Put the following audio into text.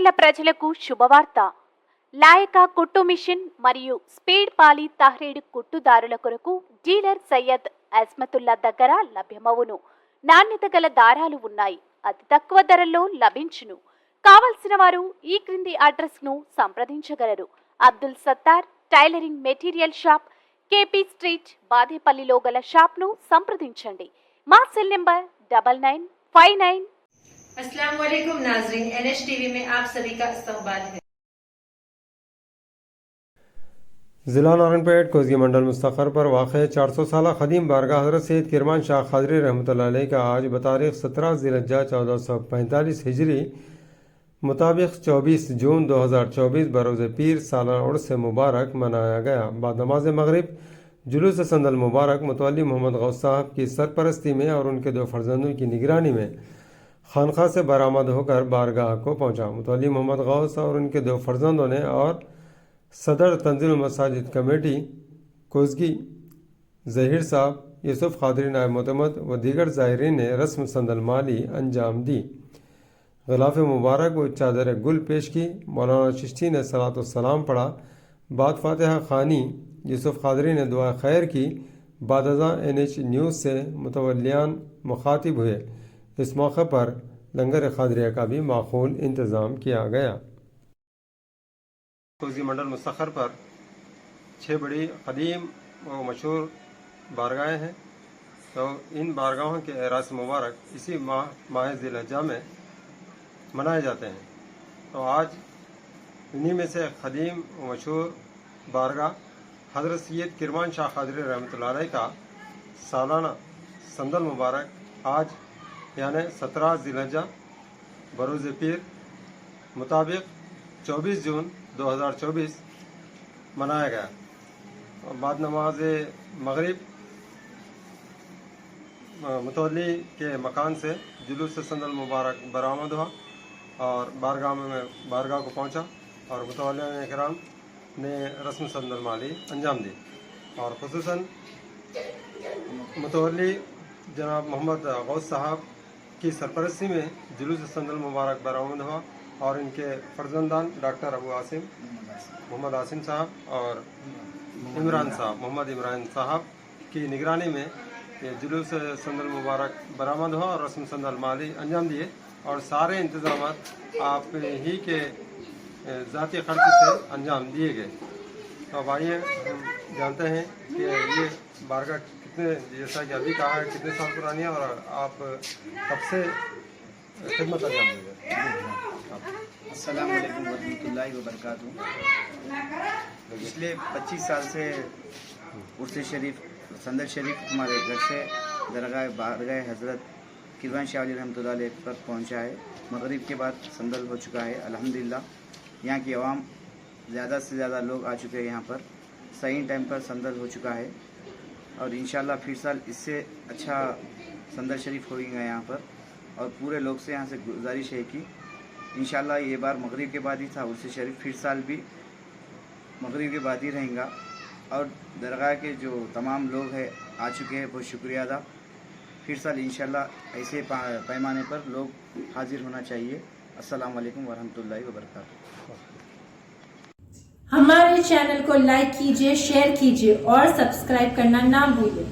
మాచర్ల ప్రజలకు శుభవార్త. లాయక కుట్టు మిషన్ మరియు స్పీడ్ పాలి తహ్రీడ్ కుట్టుదారుల కొరకు డీలర్ సయ్యద్ అజ్మతుల్లా దగ్గర లభ్యమవును. నాణ్యత గల దారాలు ఉన్నాయి. అతి తక్కువ ధరల్లో లభించును. కావలసిన వారు ఈ క్రింది అడ్రస్ ను సంప్రదించగలరు. Abdul Sattar tailoring material shop, KP street, బాదేపల్లిలో గల షాప్ ను సంప్రదించండి. మా సెల్ నంబర్ 9959। अस्सलाम वालेकुम नाज़रीन, NH टीवी में आप सभी का इस्तकबाल है। ज़िला नारायणपेट कोसगी मंडल मुस्तखर पर वाक़ 400 साल ख़दीम बारगाह हज़रत सैयद किरमान शाह क़ादरी रहमतुल्लाह अलैह का आज बतारीख़ 17 ज़िलहज्जा 1445 हिजरी मुताबिक 24 जून 2024 बरोज़ पीर सालाना उर्स मुबारक मनाया गया। बाद नमाज मगरिब जुलूस संदल मुबारक मुतवल्ली मोहम्मद गौस साहब की सरपरस्ती में और उनके दो फर्जंदों की निगरानी में खानखा से बरामद होकर बारगाह को पहुँचा। मुतवल्ली मोहम्मद गौस और उनके दो फर्जंदों ने और सदर तंजील मसाजिद कमेटी कोसगी ज़हीर साहब, यूसुफ क़ादरी नायब मोतमद व दीगर ज़ायरीन ने रस्म संदल माली अंजाम दी। ग़िलाफ़ मुबारक व चादर गुल पेश की। मौलाना चिश्ती ने सलातो सलाम पढ़ा। बाद फातिहा खानी यूसुफ क़ादरी ने दुआ खैर की। बाद अज़ां NH न्यूज़ से मुतवल्लियान मुखातिब हुए। इस मौके पर लंगर क़ादरिया का भी माकूल इंतज़ाम किया गया। कोसगी मंडल मुस्तखर पर 6 बड़ी क़दीम व मशहूर बारगाहें हैं, तो इन बारगाहों के एरास मुबारक इसी माह ज़िलहज्जा में मनाए जाते हैं। तो आज इन्हीं में से क़दीम व मशहूर बारगाह हज़रत सैयद किरमान शाह क़ादरी रहमतुल्लाह अलैह का सालाना संदल मुबारक आज यानी 17 ज़िलहज्जा बरोज़ पीर मुताबिक 24 जून 2024 मनाया गया। और बाद नमाज मगरिब मुतवल्ली के मकान से जुलूस संदल मुबारक बरामद हुआ और बारगाह को पहुंचा और मुतवल्लियान इकराम ने रस्म संदल माली अंजाम दी। और खुसूसन मुतवल्ली जनाब मोहम्मद गौस साहब की सरपरस्ती में जुलूस संदल मुबारक बरामद हुआ और इनके फर्जंदान डॉक्टर अबू आसिम, मोहम्मद आसिम साहब और मोहम्मद इमरान साहब की निगरानी में ये जुलूस संदल मुबारक बरामद हुआ और रस्म संदल माली अंजाम दिए। और सारे इंतज़ाम आप ही के ज़ाती खर्च से अंजाम दिए गए। तो अब आइए हम जानते हैं कि ये बारगाह कितने, जैसा कि अभी कहा है, कितने साल पुरानी है और आप कब से खिदमत अंजाम देंगे। अस्सलाम वालेकुम वरहमतुल्लाहि वबरकातुहू। पिछले 25 साल से उर्स शरीफ संदल शरीफ हमारे घर से दरगाह बारगाह हज़रत किरमान शाह रहमतुल्लाह अलैह पर पहुँचा है। मगरिब के बाद संदल हो चुका है अल्हम्दुलिल्लाह। यहाँ की आवाम ज़्यादा से ज़्यादा लोग आ चुके हैं। यहाँ पर सही टाइम पर संदल हो चुका है और इंशाल्लाह फिर साल इससे अच्छा संदल शरीफ होगा यहाँ पर। और पूरे लोग से यहाँ से गुजारिश है कि इंशाल्लाह ये बार मगरिब के बाद ही था उर्स शरीफ, फिर साल भी मगरिब के बाद ही रहेगा। और दरगाह के जो तमाम लोग हैं आ चुके हैं, बहुत शुक्रिया अदा। फिर साल इंशाल्लाह ऐसे पैमाने पर लोग हाजिर होना चाहिए। अस्सलाम वालेकुम वरहमतुल्लाहि वबरकातुहू। हमारे चैनल को लाइक कीजिए, शेयर कीजिए और सब्सक्राइब करना ना भूलिए।